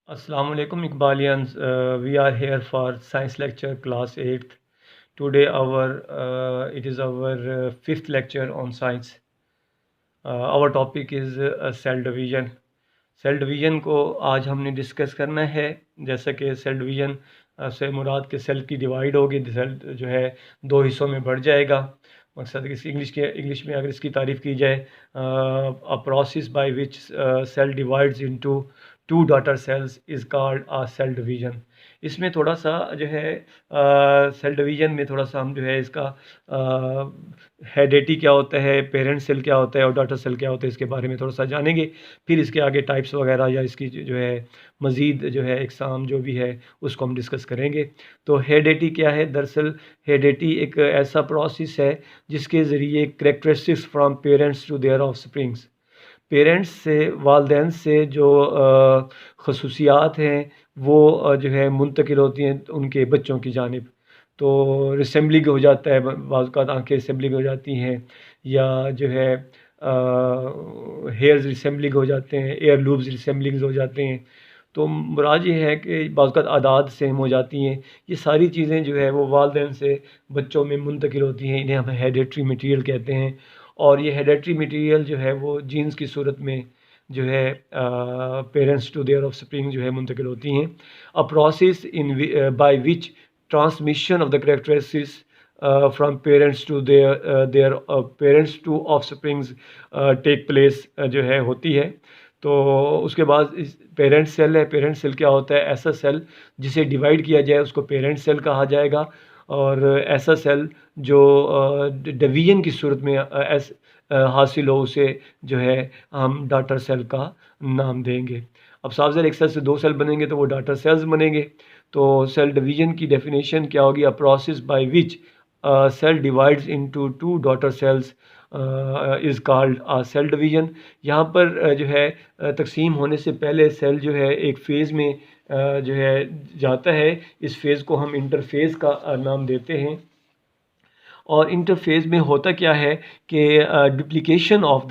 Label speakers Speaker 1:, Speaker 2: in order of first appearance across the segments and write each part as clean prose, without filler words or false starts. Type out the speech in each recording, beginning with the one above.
Speaker 1: Assalamu alaikum Iqbalians. We are here for science lecture class 8th. Today it is our fifth lecture on science. Our topic is cell division. Cell division को आज हमने discuss करना है। जैसा कि cell division से मुराद के cell की डिवाइड होगी, सेल जो है दो हिस्सों में बढ़ जाएगा। मकसद इस इंग्लिश में अगर इसकी तारीफ़ की जाए, a process by which cell divides into two daughter cells is called a cell division. इसमें थोड़ा सा जो है सेल डिवीज़न में थोड़ा सा हम जो है इसका हेडेटी क्या होता है, पेरेंट सेल क्या होता है और डॉटर सेल क्या होता है, इसके बारे में थोड़ा सा जानेंगे। फिर इसके आगे टाइप्स वगैरह या इसकी जो है मज़ीद जो है इकसाम जो भी है उसको हम डिस्कस करेंगे। तो हेडेटी क्या है? दरअसल हेडेटी एक ऐसा प्रोसेस है जिसके ज़रिए characteristics from parents to their offsprings, parents से वालदैन से जो खसूसियात हैं वो जो है मुंतकिल होती हैं उनके बच्चों की जानिब। तो रिसेंबलिंग हो जाता है, बाज़ औक़ात आँखें रिसेंबलिंग हो जाती हैं, या जो है हेयर्स रिसेंबलिंग हो जाते हैं, एयर लूब्स रिसेंबलिंग हो जाते हैं। तो मुराद ये है कि बाज़ औक़ात आदात सेम हो जाती हैं। ये सारी चीज़ें जो है वो वालदैन से बच्चों में मुंतकिल होती हैं, इन्हें हम हेरेडिटरी मटीरियल कहते हैं। और ये हेरेडिटरी मटीरियल जो है वो जीन्स की सूरत में जो है पेरेंट्स टू देयर ऑफस्प्रिंग जो है मुंतकिल होती हैं। A process in by which transmission of the characteristics from parents to their parents to offsprings take place जो है होती है। तो उसके बाद इस पेरेंट सेल है, पेरेंट सेल क्या होता है? ऐसा सेल जिसे डिवाइड किया जाए उसको पेरेंट सेल कहा जाएगा, और ऐसा सेल जो डिवीजन की सूरत में हासिल हो उसे जो है हम डॉटर सेल का नाम देंगे। अब साफ ज़ाहिर एक सेल से दो सेल बनेंगे तो वो डॉटर सेल्स बनेंगे। तो सेल डिवीजन की डेफिनेशन क्या होगी? A process by which cell divides into two daughter cells is called a cell division. यहाँ पर जो है तकसीम होने से पहले सेल जो है एक फ़ेज़ में जो है जाता है। इस फेज़ को हम इंटरफेज़ का नाम देते हैं। और इंटरफेज़ में होता क्या है कि डुप्लिकेशन ऑफ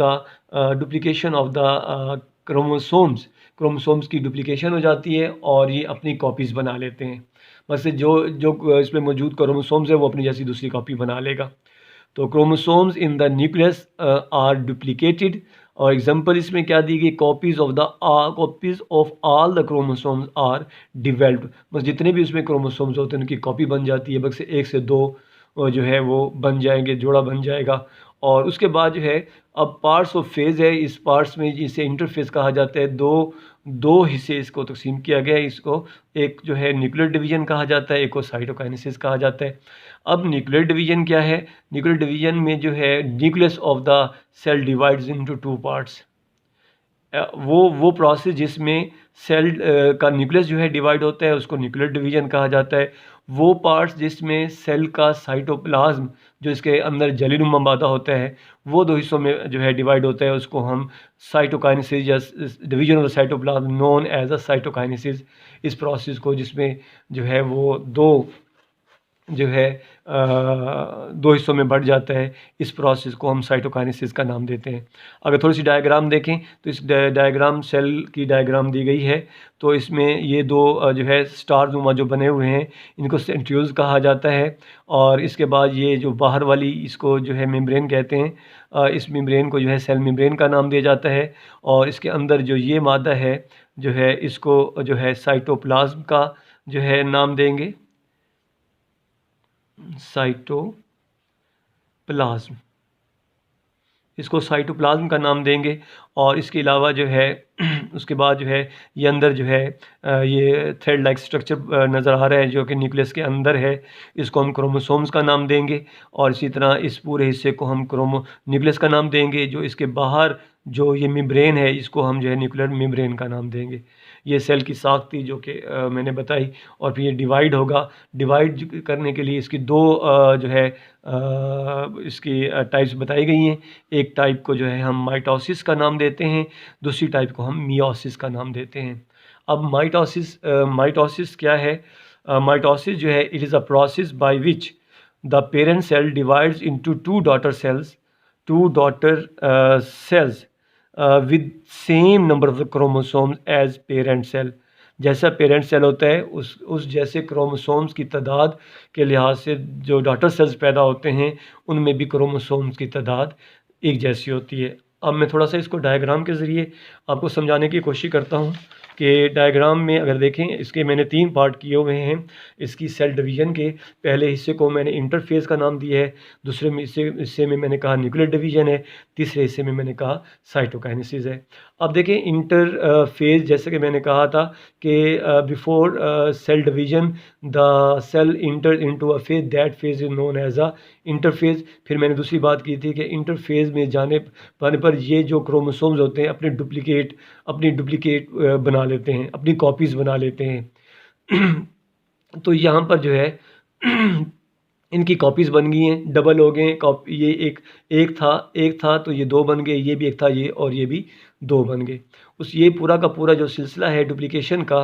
Speaker 1: द क्रोमोसोम्स की डुप्लिकेशन हो जाती है और ये अपनी कॉपीज़ बना लेते हैं। बस जो जो इसमें मौजूद क्रोमोसोम्स है वो अपनी जैसी दूसरी कॉपी बना लेगा। तो chromosomes in the nucleus are duplicated, और एग्जांपल इसमें क्या दी गई? Copies of all the chromosomes are developed. बस जितने भी उसमें क्रोमोसोम्स होते हैं उनकी कॉपी बन जाती है, बस एक से दो जो है वो बन जाएंगे, जोड़ा बन जाएगा। और उसके बाद जो है अब पार्ट्स ऑफ फेज़ है, इस पार्ट्स में जिसे इंटरफेज़ कहा जाता है, दो दो हिस्से इसको तकसीम किया गया है। इसको एक जो है न्यूक्लियर डिवीजन कहा जाता है, एक को साइटोकाइनेसिस कहा जाता है। अब न्यूक्लियर डिवीजन क्या है? न्यूक्लियर डिवीजन में जो है nucleus of the cell divides into two parts. वो प्रोसेस जिसमें सेल का न्यूक्लियस जो है डिवाइड होता है उसको न्यूक्लियर डिवीजन कहा जाता है। वो पार्ट्स जिसमें सेल का साइटोप्लाज्म जो इसके अंदर जलीनुमा मादा होता है वो दो हिस्सों में जो है डिवाइड होता है, उसको हम साइटोकाइनेसिस या division of the cytoplasm known as a cytokinesis. इस प्रोसेस को जिसमें जो है वो दो जो है दो हिस्सों में बढ़ जाता है, इस प्रोसेस को हम साइटोकाइनेसिस का नाम देते हैं। अगर थोड़ी सी डायग्राम देखें तो इस डायग्राम सेल की डायग्राम दी गई है। तो इसमें ये दो जो है स्टार नुमा जो बने हुए हैं इनको सेंट्रियोल्स कहा जाता है। और इसके बाद ये जो बाहर वाली इसको जो है मेम्ब्रेन कहते हैं। इस मेम्ब्रेन को जो है सेल मेम्ब्रेन का नाम दिया जाता है। और इसके अंदर जो ये मादा है जो है इसको जो है साइटोप्लाज्म का जो है नाम देंगे, साइटोप्लाज्म। इसको साइटोप्लाज्म का नाम देंगे। और इसके अलावा जो है उसके बाद जो है ये अंदर जो है ये थ्रेड लाइक स्ट्रक्चर नज़र आ रहा है जो कि न्यूक्लियस के अंदर है, इसको हम क्रोमोसोम्स का नाम देंगे। और इसी तरह इस पूरे हिस्से को हम न्यूक्लियस का नाम देंगे। जो इसके बाहर जो ये मेम्ब्रेन है इसको हम जो है न्यूक्लियर मेम्ब्रेन का नाम देंगे। ये सेल की साख थी जो कि मैंने बताई। और फिर ये डिवाइड होगा। डिवाइड करने के लिए इसकी दो जो है इसकी टाइप्स बताई गई हैं। एक टाइप को जो है हम माइटोसिस का नाम देते हैं, दूसरी टाइप को हम मियोसिस का नाम देते हैं। अब माइटोसिस क्या है? माइटोसिस जो है it is a process by which the parent cell divides into two daughter cells with same number of chromosomes as parent cell। जैसा पेरेंट सेल होता है उस जैसे क्रोमोसोम्स की तादाद के लिहाज से जो डॉटर सेल्स पैदा होते हैं उनमें भी क्रोमोसोम्स की तादाद एक जैसी होती है। अब मैं थोड़ा सा इसको डायग्राम के ज़रिए आपको समझाने की कोशिश करता हूँ कि डायग्राम में अगर देखें इसके मैंने 3 पार्ट किए हुए हैं। इसकी सेल डिवीज़न के पहले हिस्से को मैंने इंटरफ़ेज़ का नाम दिया है, दूसरे में हिस्से में मैंने कहा न्यूक्लियर डिवीज़न है, तीसरे हिस्से में मैंने कहा साइटोकाइनेसिस है। अब देखें फेज़ जैसे कि मैंने कहा था कि before cell division the cell enter into a phase, that phase is known as a interphase. फिर मैंने दूसरी बात की थी कि इंटरफ़ेज़ में पाने पर ये जो क्रोमोसोम्स होते हैं अपनी डुप्लिकेट बना लेते हैं, अपनी कॉपीज़ बना लेते हैं। तो यहाँ पर जो है इनकी कॉपीज़ बन गई हैं, डबल हो गए हैं। कॉपी ये एक था तो ये 2 बन गए, ये भी एक था ये और ये भी 2 बन गए। ये पूरा का पूरा जो सिलसिला है डुप्लीकेशन का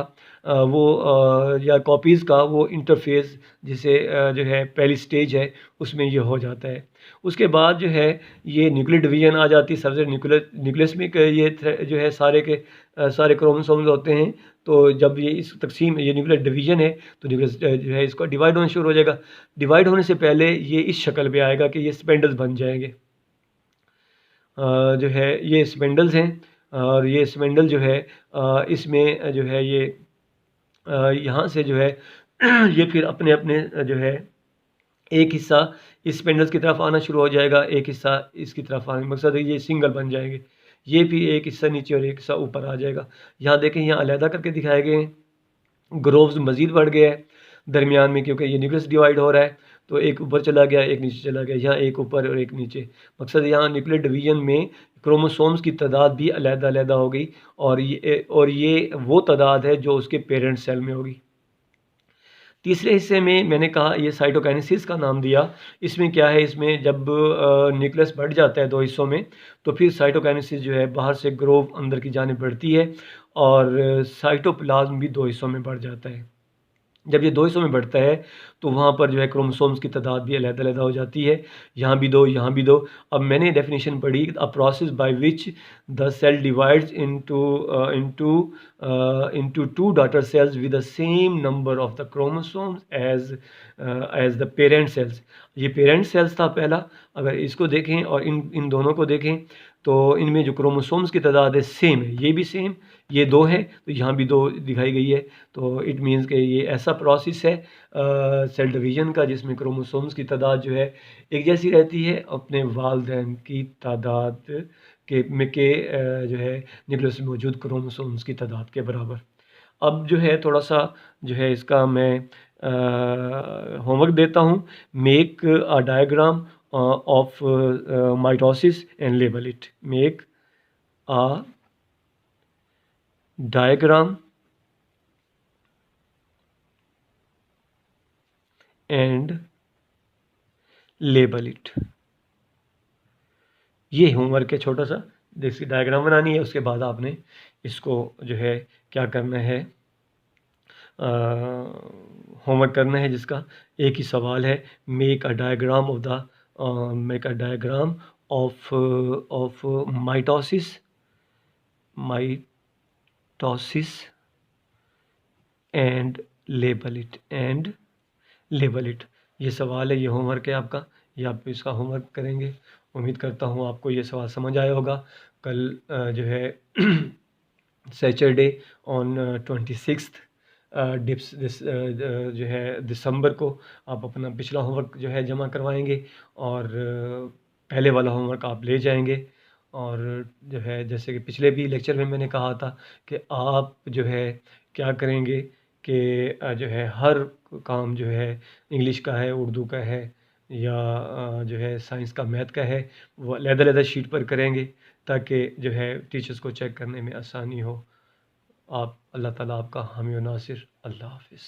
Speaker 1: या कॉपीज़ का वो इंटरफ़ेज़ जिसे जो है पहली स्टेज है उसमें ये हो जाता है। उसके बाद जो है ये न्यूक्लियर डिवीज़न आ जाती है। सबसे न्यूक्लियस में जो है सारे क्रोमोसोम्स होते हैं। तो जब ये इस तक़सीम ये न्यूक्लियर डिवीज़न है तो न्यूक्लियस जो है इसका डिवाइड होना शुरू हो जाएगा। डिवाइड होने से पहले ये इस शक्ल में आएगा कि ये स्पेंडल्स बन जाएँगे। जो है ये स्पेंडल्स हैं और ये स्पेंडल जो है इसमें जो है ये यहाँ से जो है ये फिर अपने-अपने जो है एक हिस्सा इस स्पेंडल्स की तरफ आना शुरू हो जाएगा, एक हिस्सा इसकी तरफ आने मकसद है ये सिंगल बन जाएँगे। ये भी एक हिस्सा नीचे और एक हिस्सा ऊपर आ जाएगा। यहाँ देखें यहाँ अलहदा करके दिखाए गए हैं। ग्रोव्स मज़ीद बढ़ गया है दरमियान में क्योंकि ये न्यूक्लियस डिवाइड हो रहा है, तो एक ऊपर चला गया, एक नीचे चला गया, यहाँ एक ऊपर और एक नीचे। मकसद यहाँ न्यूक्लियर डिवीज़न में क्रोमोसोम्स की तादाद भी अलहदा-अलहदा हो गई और ये वो तादाद है जो उसके पेरेंट सेल में होगी। तीसरे हिस्से में मैंने कहा ये साइटोकाइनेसिस का नाम दिया। इसमें क्या है इसमें जब न्यूक्लियस बढ़ जाता है 2 हिस्सों में तो फिर साइटोकाइनेसिस जो है बाहर से ग्रोव अंदर की जानिब बढ़ती है और साइटोप्लाज़्म भी 2 हिस्सों में बढ़ जाता है। जब ये 2 हिस्सों में बढ़ता है तो वहाँ पर जो है क्रोमोसोम्स की तादाद भी अलग-अलग हो जाती है। यहाँ भी 2, यहाँ भी 2। अब मैंने डेफिनिशन पढ़ी a process by which the cell divides into 2 daughter cells with the same number of the chromosomes as the parent cells। ये पेरेंट सेल्स था पहला। अगर इसको देखें और इन दोनों को देखें तो इनमें जो क्रोमोसोम्स की तादाद है सेम है, ये भी सेम, ये 2 है तो यहाँ भी 2 दिखाई गई है। तो इट मीन्स कि ये ऐसा प्रोसेस है सेल डिवीज़न का जिसमें क्रोमोसोम्स की तादाद जो है एक जैसी रहती है अपने वालिदैन की तादाद जो है न्यूक्लियस में मौजूद क्रोमोसोम्स की तादाद के बराबर। अब जो है थोड़ा-सा जो है इसका मैं होमवर्क देता हूँ। Make a diagram of mitosis and label it. Make a diagram and label it. ये होमवर्क है छोटा-सा, जिसकी डायग्राम बनानी है। उसके बाद आपने इसको जो है क्या करना है होमवर्क करना है जिसका एक ही सवाल है make a diagram of mitosis and label it. ये सवाल है, ये होमवर्क है आपका, ये आप इसका होमवर्क करेंगे। उम्मीद करता हूँ आपको ये सवाल समझ आया होगा। कल जो है सैटरडे ऑन 26 जो है दिसंबर को आप अपना पिछला होमवर्क जो है जमा करवाएंगे और पहले वाला होमवर्क आप ले जाएंगे। और जो है जैसे कि पिछले भी लेक्चर में मैंने कहा था कि आप जो है क्या करेंगे कि जो है हर काम जो है इंग्लिश का है, उर्दू का है या जो है साइंस का, मैथ का है, वो अलग-अलग शीट पर करेंगे ताकि जो है टीचर्स को चेक करने में आसानी हो। आप अल्लाह ताला आपका हामी व नासिर। अल्लाह हाफ़िज़।